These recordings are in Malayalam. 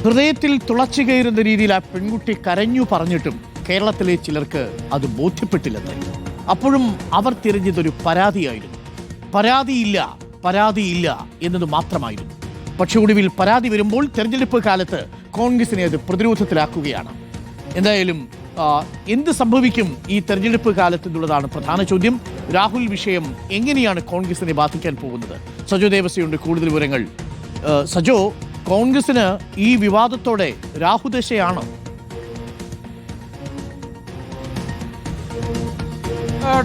ഹൃദയത്തിൽ തുളച്ചു കയറുന്ന രീതിയിൽ ആ പെൺകുട്ടി കരഞ്ഞു പറഞ്ഞിട്ടും കേരളത്തിലെ ചിലർക്ക് അത് ബോധ്യപ്പെട്ടില്ലെന്ന്. അപ്പോഴും അവർ തിരഞ്ഞതൊരു പരാതിയായിരുന്നു. പരാതിയില്ല എന്നത് മാത്രമായിരുന്നു. പക്ഷെ ഒടുവിൽ പരാതി വരുമ്പോൾ തെരഞ്ഞെടുപ്പ് കാലത്ത് കോൺഗ്രസിനെ അത് പ്രതിരോധത്തിലാക്കുകയാണ്. എന്തായാലും എന്ത് സംഭവിക്കും ഈ തെരഞ്ഞെടുപ്പ് കാലത്ത് എന്നുള്ളതാണ് പ്രധാന ചോദ്യം. രാഹുൽ വിഷയം എങ്ങനെയാണ് കോൺഗ്രസിനെ ബാധിക്കാൻ പോകുന്നത്? സജോ ദേവസ്വയുണ്ട് കൂടുതൽ വിവരങ്ങൾ. സജോ, കോൺഗ്രസിന് ഈ വിവാദത്തോടെ രാഹുദശയാണോ?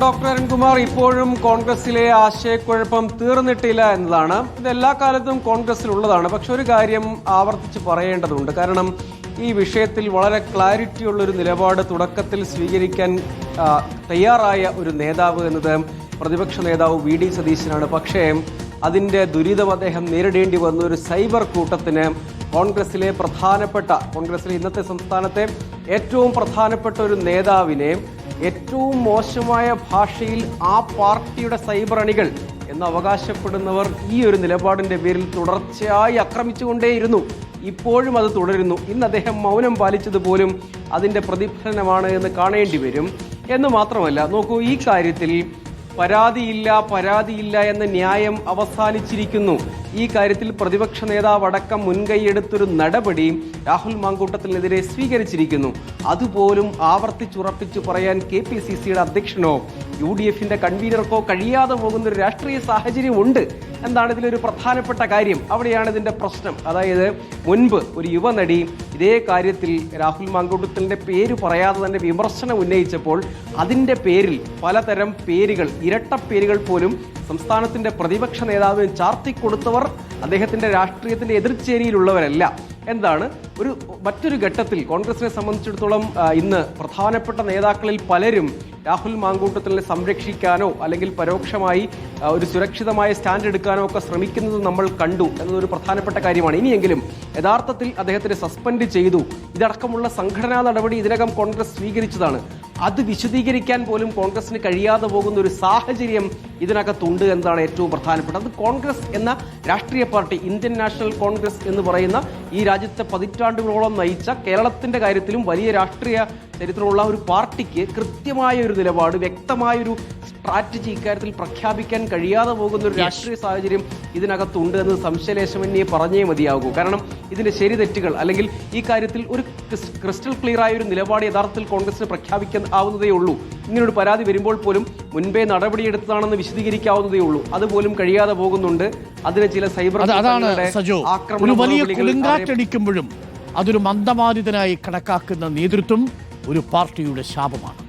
ഡോക്ടർ അരുൺകുമാർ, ഇപ്പോഴും കോൺഗ്രസിലെ ആശയക്കുഴപ്പം തീർന്നിട്ടില്ല എന്നതാണ്. ഇത് എല്ലാ കാലത്തും കോൺഗ്രസിലുള്ളതാണ്. പക്ഷെ ഒരു കാര്യം ആവർത്തിച്ച് പറയേണ്ടതുണ്ട്. കാരണം ഈ വിഷയത്തിൽ വളരെ ക്ലാരിറ്റിയുള്ളൊരു നിലപാട് തുടക്കത്തിൽ സ്വീകരിക്കാൻ തയ്യാറായ ഒരു നേതാവ് എന്നത് പ്രതിപക്ഷ നേതാവ് വി ഡി സതീശനാണ്. പക്ഷേ അതിൻ്റെ ദുരിതം അദ്ദേഹം നേരിടേണ്ടി വന്ന ഒരു സൈബർ കൂട്ടത്തിന് കോൺഗ്രസിലെ ഇന്നത്തെ സംസ്ഥാനത്തെ ഏറ്റവും പ്രധാനപ്പെട്ട ഒരു നേതാവിനെ ഏറ്റവും മോശമായ ഭാഷയിൽ ആ പാർട്ടിയുടെ സൈബർ അണികൾ എന്ന് അവകാശപ്പെടുന്നവർ ഈ ഒരു നിലപാടിൻ്റെ പേരിൽ തുടർച്ചയായി ആക്രമിച്ചുകൊണ്ടേയിരുന്നു. ഇപ്പോഴും അത് തുടരുന്നു. ഇന്ന് അദ്ദേഹം മൗനം പാലിച്ചതുപോലും അതിൻ്റെ പ്രതിഫലനമാണ് എന്ന് കാണേണ്ടി വരും. എന്ന് മാത്രമല്ല, നോക്കൂ, ഈ കാര്യത്തിൽ പരാതിയില്ല എന്ന ന്യായം അവസാനിച്ചിരിക്കുന്നു. ഈ കാര്യത്തിൽ പ്രതിപക്ഷ നേതാവ് അടക്കം മുൻകൈയെടുത്തൊരു നടപടി രാഹുൽ മാങ്കൂട്ടത്തിനെതിരെ സ്വീകരിച്ചിരിക്കുന്നു. അതുപോലും ആവർത്തിച്ചുറപ്പിച്ചു പറയാൻ KPCCയുടെ അധ്യക്ഷനോ UDFന്റെ കൺവീനർക്കോ കഴിയാതെ പോകുന്ന ഒരു രാഷ്ട്രീയ സാഹചര്യം ഉണ്ട്. എന്താണ് ഇതിലൊരു പ്രധാനപ്പെട്ട കാര്യം? അവിടെയാണ് ഇതിന്റെ പ്രശ്നം. അതായത് മുൻപ് ഒരു യുവനടി ഇതേ കാര്യത്തിൽ രാഹുൽ മാങ്കൂട്ടത്തിൻ്റെ പേര് പറയാതെ തന്നെ വിമർശനം ഉന്നയിച്ചപ്പോൾ അതിൻ്റെ പേരിൽ പലതരം പേരുകൾ, ഇരട്ട പേരുകൾ പോലും സംസ്ഥാനത്തിന്റെ പ്രതിപക്ഷ നേതാവിന് ചാർത്തിക്കൊടുത്തവർ അദ്ദേഹത്തിന്റെ രാഷ്ട്രീയത്തിന്റെ എതിർചേരിയിലുള്ളവരല്ല. എന്താണ് മറ്റൊരു ഘട്ടത്തിൽ കോൺഗ്രസിനെ സംബന്ധിച്ചിടത്തോളം ഇന്ന് പ്രധാനപ്പെട്ട നേതാക്കളിൽ പലരും രാഹുൽ മാങ്കൂട്ടത്തിനെ സംരക്ഷിക്കാനോ അല്ലെങ്കിൽ പരോക്ഷമായി ഒരു സുരക്ഷിതമായ സ്റ്റാൻഡ് എടുക്കാനോ ഒക്കെ ശ്രമിക്കുന്നത് നമ്മൾ കണ്ടു എന്നതൊരു പ്രധാനപ്പെട്ട കാര്യമാണ്. ഇനിയെങ്കിലും യഥാർത്ഥത്തിൽ അദ്ദേഹത്തിനെ സസ്പെൻഡ് ചെയ്തു, ഇതടക്കമുള്ള സംഘടനാ നടപടി ഇതിനകം കോൺഗ്രസ് സ്വീകരിച്ചതാണ്. അത് വിശദീകരിക്കാൻ പോലും കോൺഗ്രസിന് കഴിയാതെ പോകുന്ന ഒരു സാഹചര്യം ഇതിനകത്തുണ്ട് എന്നതാണ് ഏറ്റവും പ്രധാനപ്പെട്ടത്. അത് കോൺഗ്രസ് എന്ന രാഷ്ട്രീയ പാർട്ടി, ഇന്ത്യൻ നാഷണൽ കോൺഗ്രസ് എന്ന് പറയുന്ന ഈ രാജ്യത്തെ പതിറ്റാണ്ടുകളോളം നയിച്ച, കേരളത്തിന്റെ കാര്യത്തിലും വലിയ രാഷ്ട്രീയ ചരിത്രമുള്ള ഒരു പാർട്ടിക്ക് കൃത്യമായ ഒരു നിലപാട്, വ്യക്തമായൊരു സ്ട്രാറ്റജി ഇക്കാര്യത്തിൽ പ്രഖ്യാപിക്കാൻ കഴിയാതെ പോകുന്ന ഒരു രാഷ്ട്രീയ സാഹചര്യം ഇതിനകത്തുണ്ട് എന്ന് സംശയലേശമന്യെ പറഞ്ഞേ മതിയാകൂ. കാരണം ഇതിന്റെ ശരി തെറ്റുകൾ അല്ലെങ്കിൽ ഈ കാര്യത്തിൽ ഒരു ക്രിസ്റ്റൽ ക്ലിയർ ആയ ഒരു നിലപാട് യഥാർത്ഥത്തിൽ കോൺഗ്രസിന് പ്രഖ്യാപിക്കാൻ ആവുന്നതേ ഉള്ളൂ. ഇങ്ങനൊരു പരാതി വരുമ്പോൾ പോലും മുൻപേ നടപടിയെടുത്തതാണെന്ന് വിശദീകരിക്കാവുന്നതേ ഉള്ളൂ. അതുപോലും കഴിയാതെ പോകുന്നുണ്ട്. അതിന് ചില സൈബർ ആക്രമണടിക്കുമ്പോഴും അതൊരു മന്ദമാരുതനായി കണക്കാക്കുന്ന നേതൃത്വം ഒരു പാർട്ടിയുടെ ശാപമാണ്.